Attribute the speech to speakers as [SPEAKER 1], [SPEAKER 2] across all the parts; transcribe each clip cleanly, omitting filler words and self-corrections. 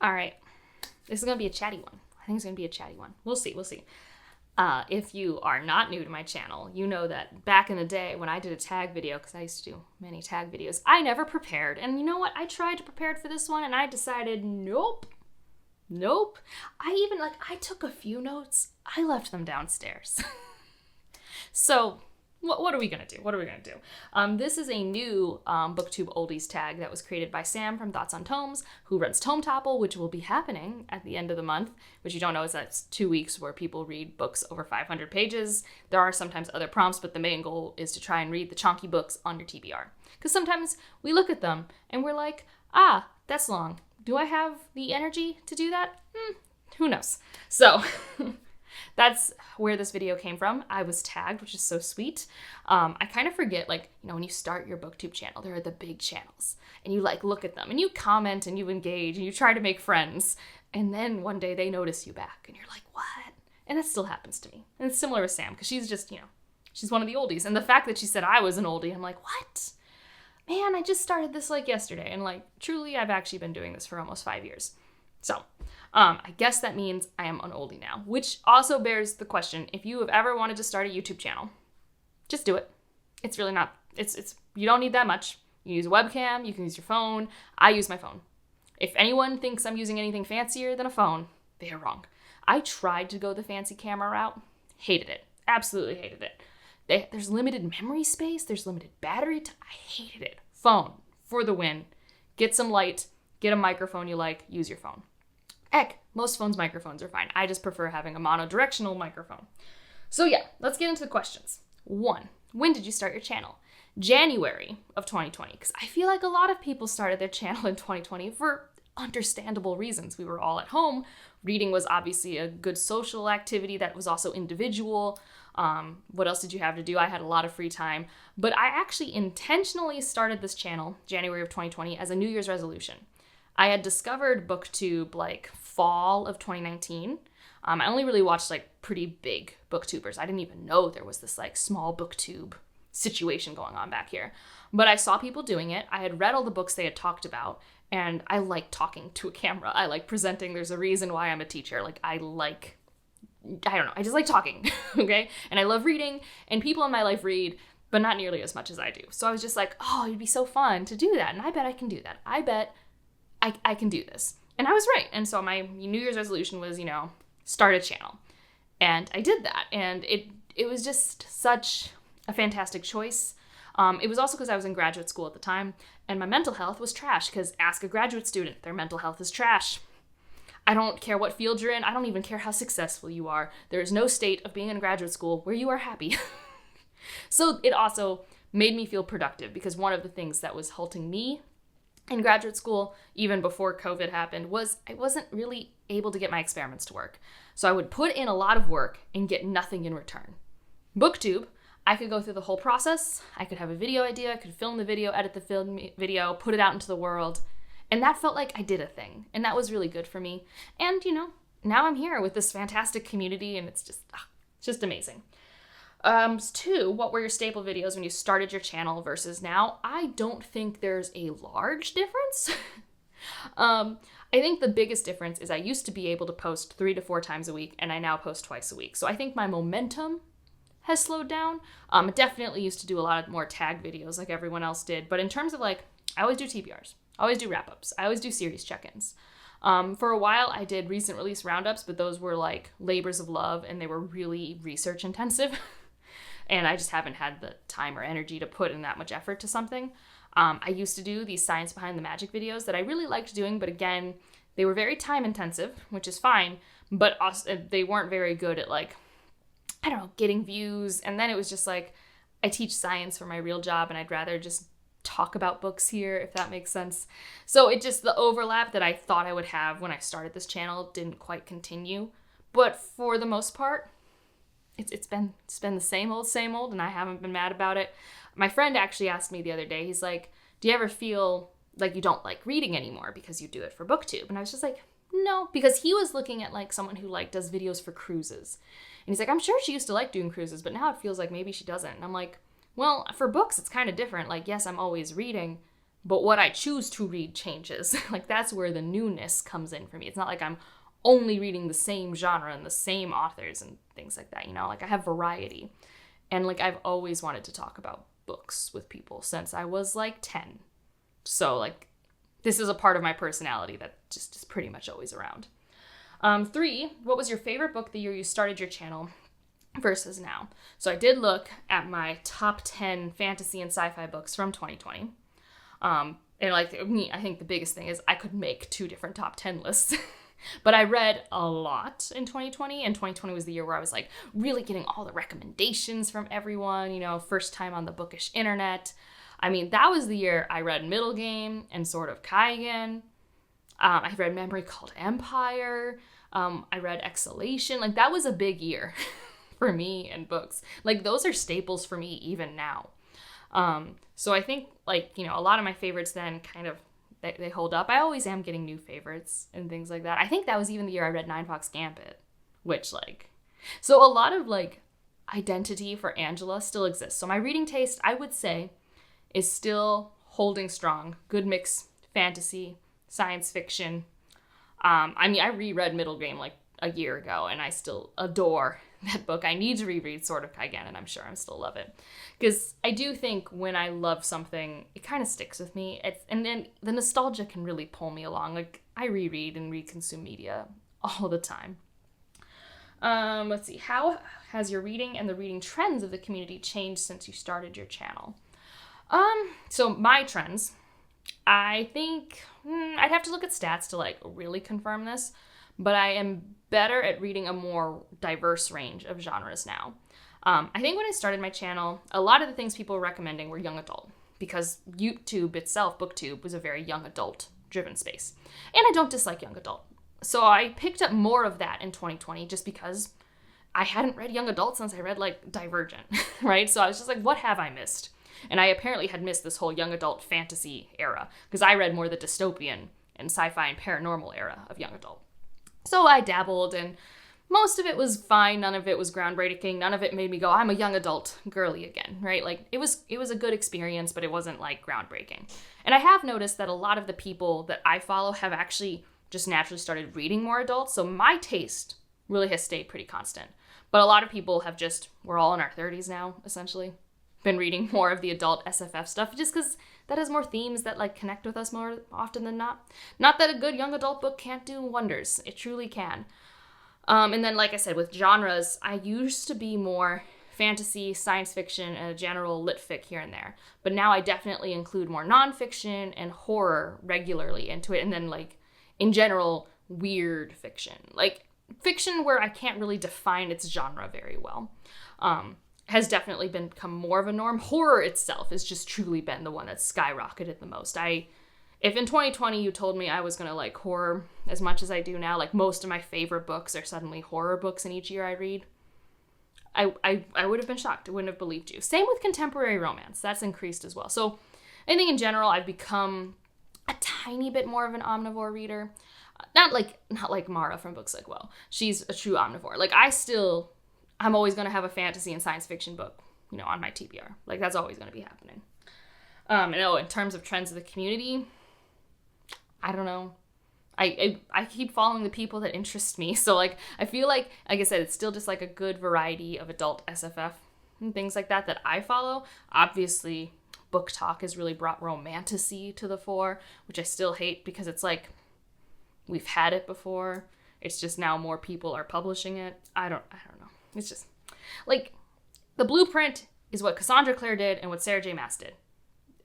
[SPEAKER 1] All right. This is going to be a chatty one. I think it's going to be a chatty one. We'll see. If you are not new to my channel, you know that back in the day when I did a tag video, because I used to do many tag videos, I never prepared. And you know what? I tried to prepare for this one and I decided, nope. I took a few notes. I left them downstairs. So what are we going to do? This is a new Booktube Oldies tag that was created by Sam from Thoughts on Tomes, who runs Tome Topple, which will be happening at the end of the month, which you don't know is that's 2 weeks where people read books over 500 pages. There are sometimes other prompts, but the main goal is to try and read the chunky books on your TBR. Because sometimes we look at them and we're like, that's long. Do I have the energy to do that? Who knows? So that's where this video came from. I was tagged, which is so sweet. I kind of forget, when you start your Booktube channel, there are the big channels. And you look at them and you comment and you engage and you try to make friends. And then one day they notice you back and you're like, what? And that still happens to me. And it's similar with Sam because she's just, she's one of the oldies. And the fact that she said I was an oldie, I'm like, what? Man, I just started this yesterday. And truly, I've actually been doing this for almost 5 years. So I guess that means I am an oldie now, which also bears the question, if you have ever wanted to start a YouTube channel, just do it. It's really not, you don't need that much. You use a webcam, you can use your phone. I use my phone. If anyone thinks I'm using anything fancier than a phone, they are wrong. I tried to go the fancy camera route, hated it, absolutely hated it. There's limited memory space, there's limited battery time. I hated it. Phone, for the win. Get some light, get a microphone you like, use your phone. Heck, most phones' microphones are fine. I just prefer having a monodirectional microphone. So yeah, let's get into the questions. 1, when did you start your channel? January of 2020, because I feel like a lot of people started their channel in 2020 for understandable reasons. We were all at home. Reading was obviously a good social activity that was also individual. What else did you have to do? I had a lot of free time, but I actually intentionally started this channel January of 2020 as a New Year's resolution. I had discovered Booktube fall of 2019. I only really watched pretty big Booktubers. I didn't even know there was this small Booktube situation going on back here. But I saw people doing it. I had read all the books they had talked about, and I like talking to a camera. I like presenting. There's a reason why I'm a teacher. I don't know. I just like talking, okay? And I love reading, and people in my life read, but not nearly as much as I do. So I was just like, oh, it'd be so fun to do that. And I bet I can do that. I bet I can do this. And I was right. And so my New Year's resolution was, start a channel. And I did that. And it was just such a fantastic choice. It was also because I was in graduate school at the time, and my mental health was trash, because ask a graduate student, their mental health is trash. I don't care what field you're in. I don't even care how successful you are. There is no state of being in graduate school where you are happy. So it also made me feel productive, because one of the things that was halting me in graduate school, even before COVID happened, was I wasn't really able to get my experiments to work. So I would put in a lot of work and get nothing in return. Booktube, I could go through the whole process. I could have a video idea. I could film the video, edit the film video, put it out into the world. And that felt like I did a thing. And that was really good for me. And, now I'm here with this fantastic community, and it's just amazing. 2, what were your staple videos when you started your channel versus now? I don't think there's a large difference. I think the biggest difference is I used to be able to post 3 to 4 times a week, and I now post twice a week. So I think my momentum has slowed down. I definitely used to do a lot more tag videos like everyone else did. But in terms of I always do TBRs. I always do wrap-ups. I always do series check-ins. For a while, I did recent release roundups, but those were labors of love, and they were really research intensive. And I just haven't had the time or energy to put in that much effort to something. I used to do these science behind the magic videos that I really liked doing, but again, they were very time intensive, which is fine, but also, they weren't very good at getting views. And then it was just I teach science for my real job, and I'd rather just talk about books here, if that makes sense. So the overlap that I thought I would have when I started this channel didn't quite continue. But for the most part, it's been the same old, and I haven't been mad about it. My friend actually asked me the other day, he's like, do you ever feel like you don't like reading anymore because you do it for Booktube? And I was just like, no, because he was looking at someone who does videos for cruises. And he's like, I'm sure she used to like doing cruises, but now it feels like maybe she doesn't. And I'm like, well, for books, it's kind of different. Yes, I'm always reading, But what I choose to read changes. Like, that's where the newness comes in for me. It's not like I'm only reading the same genre and the same authors and things like that, you know? Like, I have variety. And, like, I've always wanted to talk about books with people since I was, like, 10. So, like, this is a part of my personality that just is pretty much always around. 3, what was your favorite book the year you started your channel versus now? So I did look at my top 10 fantasy and sci-fi books from 2020. And like me, I think the biggest thing is I could make 2 different top 10 lists. But I read a lot in 2020, and 2020 was the year where I was like really getting all the recommendations from everyone, you know, first time on the bookish internet. I mean, that was the year I read Middle Game and Sword of Kaigen. I read Memory Called Empire. I read Exhalation. Like, that was a big year for me and books. Like, those are staples for me even now. So I think, like, you know, a lot of my favorites then kind of, they hold up. I always am getting new favorites and things like that. I think that was even the year I read Nine Fox Gambit, which, like, so a lot of, like, identity for Angela still exists. So my reading taste, I would say, is still holding strong. Good mix, fantasy, science fiction. I mean, I reread Middle Game like a year ago, and I still adore that book. I need to reread Sword of Kaigen, and I'm sure I still love it. Because I do think when I love something, it kind of sticks with me. And then the nostalgia can really pull me along. Like, I reread and reconsume media all the time. Let's see. How has your reading and the reading trends of the community changed since you started your channel? So my trends, I think I'd have to look at stats to like really confirm this, but I am better at reading a more diverse range of genres now. I think when I started my channel, a lot of the things people were recommending were young adult, because YouTube itself, Booktube, was a very young adult driven space. And I don't dislike young adult. So I picked up more of that in 2020 just because I hadn't read young adult since I read like Divergent, right? So I was just like, what have I missed? And I apparently had missed this whole young adult fantasy era, because I read more the dystopian and sci-fi and paranormal era of young adult. So I dabbled, and most of it was fine. None of it was groundbreaking. None of it made me go, I'm a young adult girly again, right? Like, it was a good experience, but it wasn't like groundbreaking. And I have noticed that a lot of the people that I follow have actually just naturally started reading more adults. So my taste really has stayed pretty constant. But a lot of people have just, we're all in our 30s now, essentially, been reading more of the adult SFF stuff just because that has more themes that like connect with us more often than not. Not that a good young adult book can't do wonders. It truly can. And then, like I said, with genres, I used to be more fantasy, science fiction, and a general lit fic here and there. But now I definitely include more nonfiction and horror regularly into it. And then, like, in general, weird fiction. Like, fiction where I can't really define its genre very well. Has definitely become more of a norm. Horror itself has just truly been the one that's skyrocketed the most. If in 2020 you told me I was going to like horror as much as I do now, like most of my favorite books are suddenly horror books in each year I read, I would have been shocked. I wouldn't have believed you. Same with contemporary romance. That's increased as well. So I think in general, I've become a tiny bit more of an omnivore reader. Not like Mara from Books Like Well. She's a true omnivore. Like, I'm always going to have a fantasy and science fiction book, you know, on my TBR. Like, that's always going to be happening. In terms of trends of the community, I don't know. I keep following the people that interest me. So, like, I feel like I said, it's still just, like, a good variety of adult SFF and things like that I follow. Obviously, Book Talk has really brought romantasy to the fore, which I still hate because it's like, we've had it before. It's just now more people are publishing it. I don't know. It's just, like, the blueprint is what Cassandra Clare did and what Sarah J. Maas did.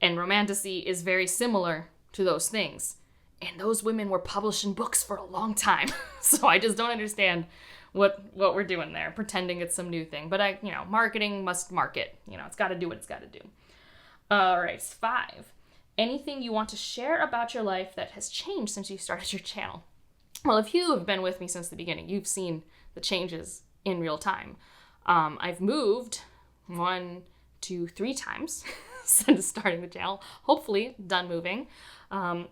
[SPEAKER 1] And romantasy is very similar to those things. And those women were publishing books for a long time. So I just don't understand what we're doing there, pretending it's some new thing. But marketing must market. It's got to do what it's got to do. All right, 5. Anything you want to share about your life that has changed since you started your channel? Well, if you have been with me since the beginning, you've seen the changes in real time. I've moved 1 to 3 times since starting the channel. Hopefully done moving.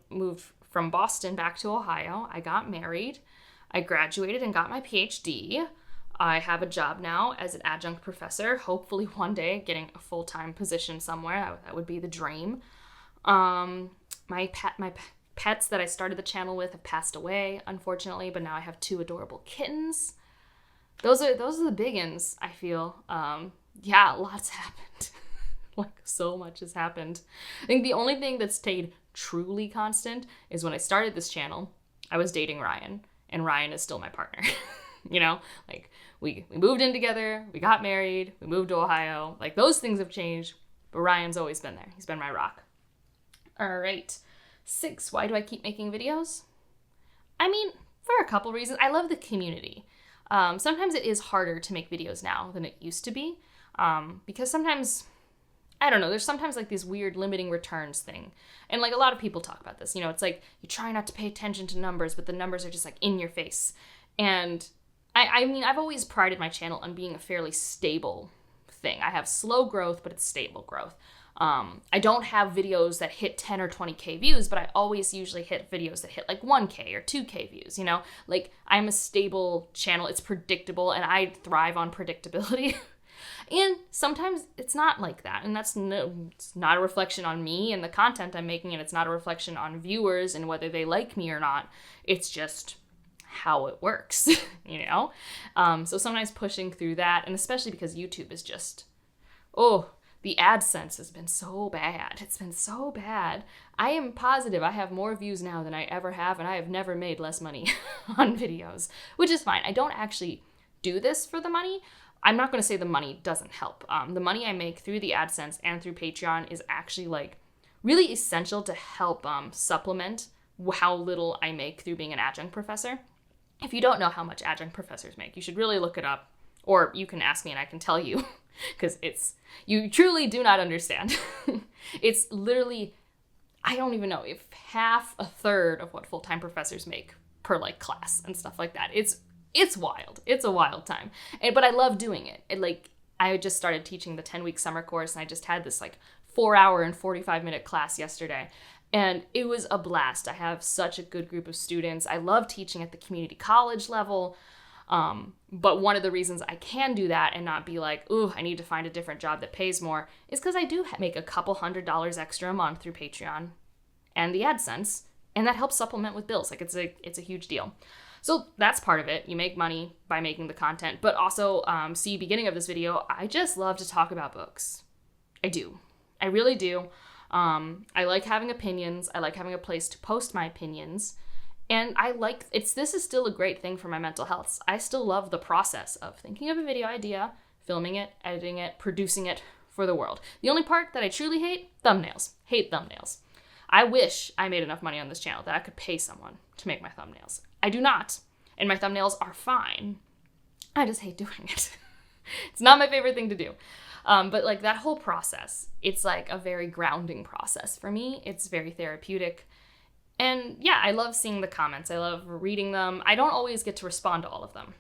[SPEAKER 1] Moved from Boston back to Ohio. I got married. I graduated and got my PhD. I have a job now as an adjunct professor. Hopefully one day getting a full-time position somewhere. That would be the dream. my pets that I started the channel with have passed away, unfortunately, but now I have 2 adorable kittens. Those are the big uns, I feel. Yeah, lots happened. Like, so much has happened. I think the only thing that stayed truly constant is when I started this channel, I was dating Ryan, and Ryan is still my partner. You know, like, we moved in together, we got married, we moved to Ohio. Like, those things have changed, but Ryan's always been there. He's been my rock. All right. 6, why do I keep making videos? I mean, for a couple reasons. I love the community. Sometimes it is harder to make videos now than it used to be, because sometimes, I don't know, there's sometimes like this weird limiting returns thing. And like a lot of people talk about this, you know, it's like you try not to pay attention to numbers, but the numbers are just like in your face. And I mean, I've always prided my channel on being a fairly stable thing. I have slow growth, but it's stable growth. I don't have videos that hit 10 or 20K views, but I always usually hit videos that hit like 1K or 2K views, you know? Like, I'm a stable channel, it's predictable, and I thrive on predictability. And sometimes it's not like that, and it's not a reflection on me and the content I'm making, and it's not a reflection on viewers and whether they like me or not. It's just how it works, you know? So sometimes pushing through that, and especially because YouTube is just, the AdSense has been so bad. It's been so bad. I am positive I have more views now than I ever have, and I have never made less money on videos, which is fine. I don't actually do this for the money. I'm not going to say the money doesn't help. The money I make through the AdSense and through Patreon is actually like really essential to help supplement how little I make through being an adjunct professor. If you don't know how much adjunct professors make, you should really look it up, or you can ask me and I can tell you, because you truly do not understand. It's literally, I don't even know, if half a third of what full-time professors make per like class and stuff like that. It's wild. It's a wild time. But I love doing it. I just started teaching the 10-week summer course, and I just had this like 4-hour and 45-minute class yesterday. And it was a blast. I have such a good group of students. I love teaching at the community college level. But one of the reasons I can do that and not be like, ooh, I need to find a different job that pays more, is because I do make a couple $100 extra a month through Patreon and the AdSense, and that helps supplement with bills. Like, it's a huge deal. So that's part of it. You make money by making the content, but also, see, beginning of this video, I just love to talk about books. I do. I really do. I like having opinions. I like having a place to post my opinions. And this is still a great thing for my mental health. I still love the process of thinking of a video idea, filming it, editing it, producing it for the world. The only part that I truly hate, thumbnails. Hate thumbnails. I wish I made enough money on this channel that I could pay someone to make my thumbnails. I do not. And my thumbnails are fine. I just hate doing it. It's not my favorite thing to do. But like that whole process, it's like a very grounding process for me. It's very therapeutic. And yeah, I love seeing the comments. I love reading them. I don't always get to respond to all of them.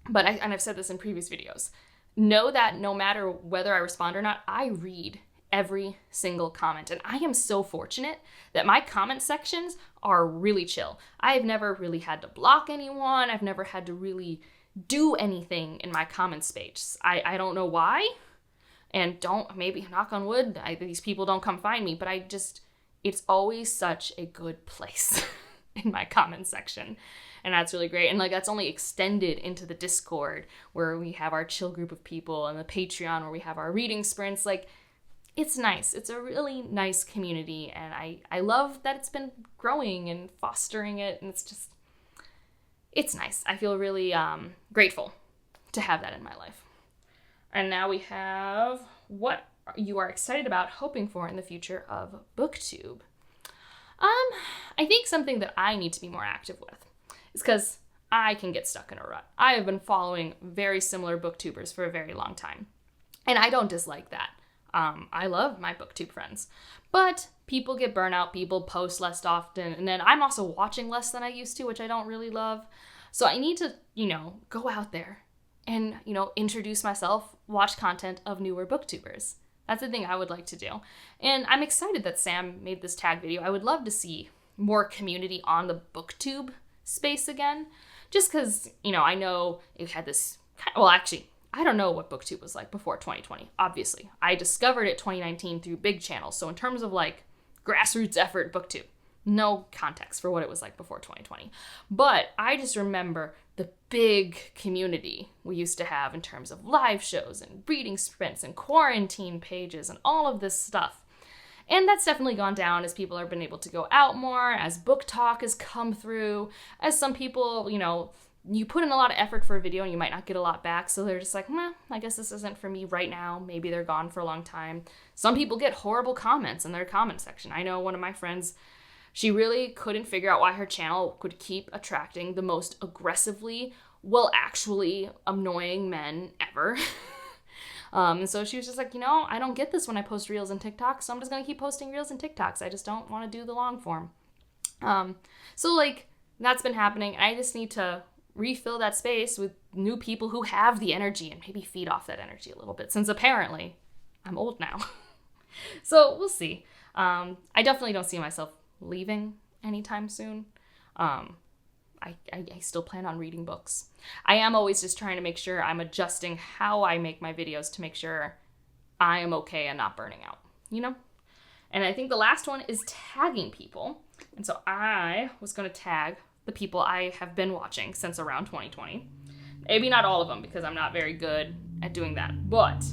[SPEAKER 1] But I've said this in previous videos. Know that no matter whether I respond or not, I read every single comment. And I am so fortunate that my comment sections are really chill. I've never really had to block anyone. I've never had to really do anything in my comment space. I don't know why. And maybe knock on wood, these people don't come find me, but it's always such a good place in my comment section. And that's really great. And like, that's only extended into the Discord, where we have our chill group of people, and the Patreon, where we have our reading sprints. Like, it's nice. It's a really nice community. And I love that it's been growing and fostering it. And it's nice. I feel really grateful to have that in my life. And now we have what you are excited about, hoping for in the future of Booktube. I think something that I need to be more active with is because I can get stuck in a rut. I have been following very similar booktubers for a very long time, and I don't dislike that. I love my booktube friends, but people get burnout, people post less often, and then I'm also watching less than I used to, which I don't really love. So I need to, go out there and, introduce myself, watch content of newer booktubers. That's the thing I would like to do. And I'm excited that Sam made this tag video. I would love to see more community on the Booktube space again. Just because, I know it had this... Well, actually, I don't know what Booktube was like before 2020, obviously. I discovered it 2019 through big channels. So in terms of, like, grassroots effort booktube. No context for what it was like before 2020. But I just remember the big community we used to have in terms of live shows and reading sprints and quarantine pages and all of this stuff. And that's definitely gone down as people have been able to go out more, as book talk has come through, as some people, you put in a lot of effort for a video and you might not get a lot back. So they're just like, I guess this isn't for me right now. Maybe they're gone for a long time. Some people get horrible comments in their comment section. I know one of my friends, she really couldn't figure out why her channel could keep attracting the most aggressively, actually annoying men ever. And so she was just like, I don't get this when I post reels and TikToks, so I'm just going to keep posting reels and TikToks. I just don't want to do the long form. So that's been happening. I just need to refill that space with new people who have the energy and maybe feed off that energy a little bit, since apparently I'm old now. So we'll see. I definitely don't see myself leaving anytime soon. I still plan on reading books. I am always just trying to make sure I'm adjusting how I make my videos to make sure I am okay and not burning out, And I think the last one is tagging people. And so I was going to tag the people I have been watching since around 2020. Maybe not all of them, because I'm not very good at doing that. But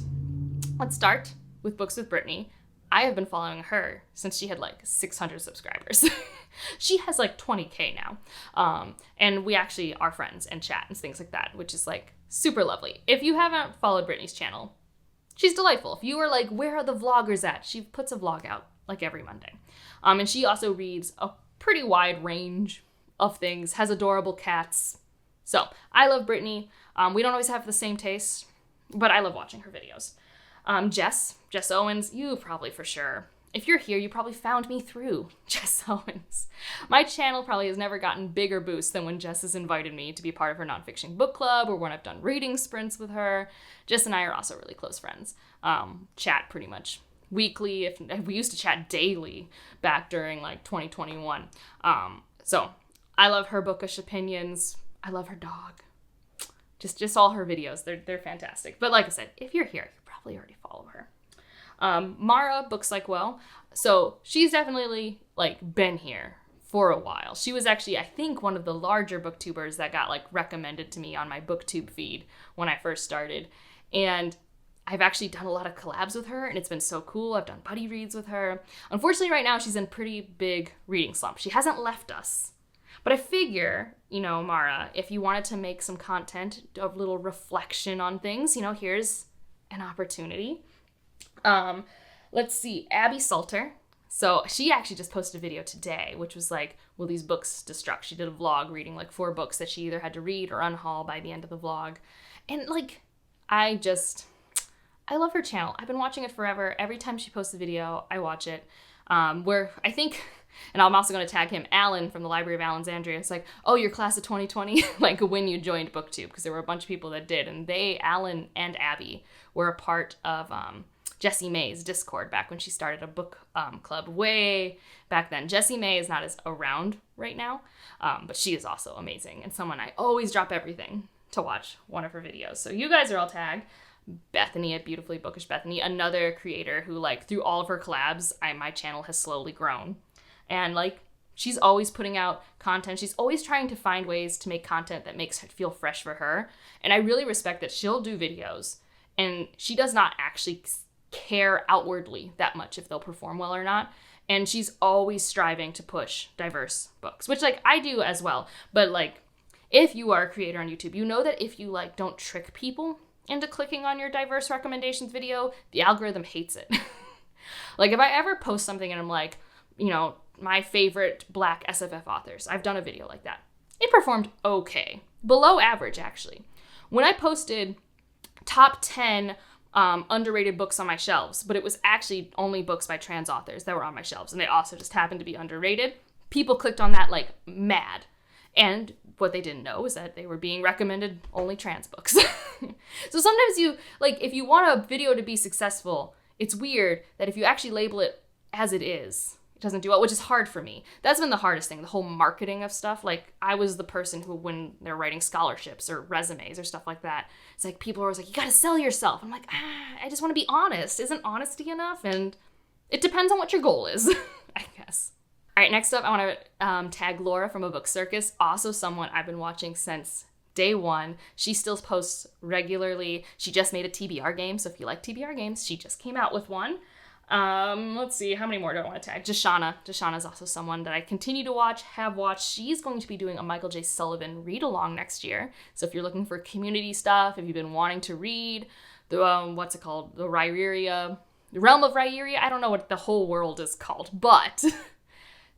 [SPEAKER 1] let's start with Books with Brittany. I have been following her since she had 600 subscribers. She has 20K now. And we actually are friends and chat and things like that, which is super lovely. If you haven't followed Brittany's channel, she's delightful. If you are where are the vloggers at? She puts a vlog out every Monday. And she also reads a pretty wide range of things, has adorable cats. So I love Brittany. We don't always have the same taste, but I love watching her videos. Jess Owens, you probably for sure. If you're here, you probably found me through Jess Owens. My channel probably has never gotten bigger boost than when Jess has invited me to be part of her nonfiction book club or when I've done reading sprints with her. Jess and I are also really close friends. Chat pretty much weekly. If we used to chat daily back during 2021. So I love her bookish opinions. I love her dog. Just all her videos. They're fantastic. But like I said, if you're here, you probably already follow her. Mara Books Like Well. So she's definitely been here for a while. She was actually, I think, one of the larger booktubers that got recommended to me on my Booktube feed when I first started. And I've actually done a lot of collabs with her, and it's been so cool. I've done buddy reads with her. Unfortunately, right now, she's in pretty big reading slump. She hasn't left us. But I figure, Mara, if you wanted to make some content, a little reflection on things, here's an opportunity. Let's see, Abby Salter. So she actually just posted a video today, which was will these books destruct? She did a vlog reading 4 books that she either had to read or unhaul by the end of the vlog. And I love her channel. I've been watching it forever. Every time she posts a video, I watch it. Where I think, and I'm also going to tag him, Alan from the Library of Alexandria. It's oh, your class of 2020, when you joined Booktube, because there were a bunch of people that did. And Alan and Abby, were a part of Jessie May's Discord back when she started a book club way back then. Jessie May is not as around right now, but she is also amazing and someone I always drop everything to watch one of her videos. So you guys are all tagged. Bethany at Beautifully Bookish Bethany, another creator who through all of her collabs, my channel has slowly grown. And she's always putting out content. She's always trying to find ways to make content that makes it feel fresh for her. And I really respect that she'll do videos and she does not actually care outwardly that much if they'll perform well or not. And she's always striving to push diverse books, which I do as well. But if you are a creator on YouTube, you know that if you don't trick people into clicking on your diverse recommendations video, the algorithm hates it. If I ever post something and I'm my favorite Black SFF authors, I've done a video like that. It performed okay. Below average, actually. When I posted top 10 underrated books on my shelves, but it was actually only books by trans authors that were on my shelves, and they also just happened to be underrated, people clicked on that mad. And what they didn't know is that they were being recommended only trans books. So sometimes if you want a video to be successful, it's weird that if you actually label it as it is, it doesn't do well, which is hard for me. That's been the hardest thing, the whole marketing of stuff. I was the person who, when they're writing scholarships or resumes or stuff like that, it's people are always you gotta sell yourself. I'm I just want to be honest. Isn't honesty enough? And it depends on what your goal is. I All right, next up, I want to tag Laura from A Book Circus, also someone I've been watching since day one. She still posts regularly. She just made a TBR game, so if you like TBR games, she just came out with one. Let's see, how many more do I want to tag? Jashana. Jashana is also someone that I continue to watch, have watched. She's going to be doing a Michael J. Sullivan read-along next year. So if you're looking for community stuff, if you've been wanting to read the, what's it called? The Rhyria, the Realm of Rhyria? I don't know what the whole world is called, but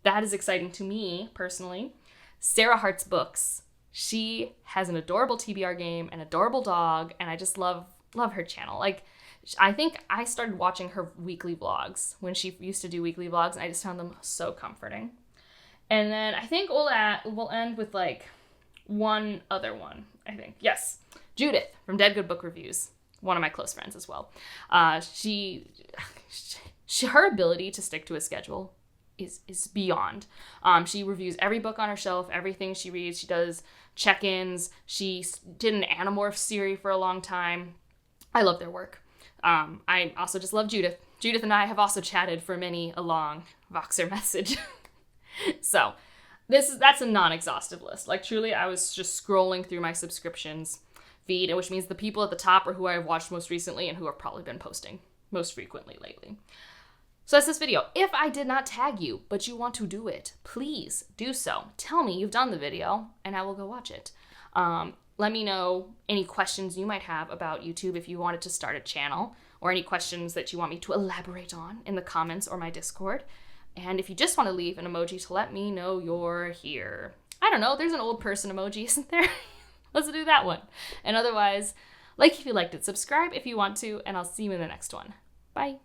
[SPEAKER 1] that is exciting to me, personally. Sarah Hart's books. She has an adorable TBR game, an adorable dog, and I just love her channel. Like, I think I started watching her weekly vlogs when she used to do weekly vlogs, and I just found them so comforting. And then I think we'll end with like one other one, I think. Yes, Judith from Dead Good Book Reviews, one of my close friends as well. Her ability to stick to a schedule is beyond. She reviews every book on her shelf, everything she reads. She does check-ins. She did an Animorph series for a long time. I love their work. I also just love Judith. Judith and I have also chatted for many a long Voxer message. So that's a non-exhaustive list. Like, truly, I was just scrolling through my subscriptions feed, which means the people at the top are who I've watched most recently and who have probably been posting most frequently lately. So that's this video. If I did not tag you, but you want to do it, please do so. Tell me you've done the video, and I will go watch it. Let me know any questions you might have about YouTube if you wanted to start a channel, or any questions that you want me to elaborate on in the comments or my Discord. And if you just want to leave an emoji to let me know you're here. I don't know, there's an old person emoji, isn't there? Let's do that one. And otherwise, like if you liked it, subscribe if you want to, and I'll see you in the next one. Bye.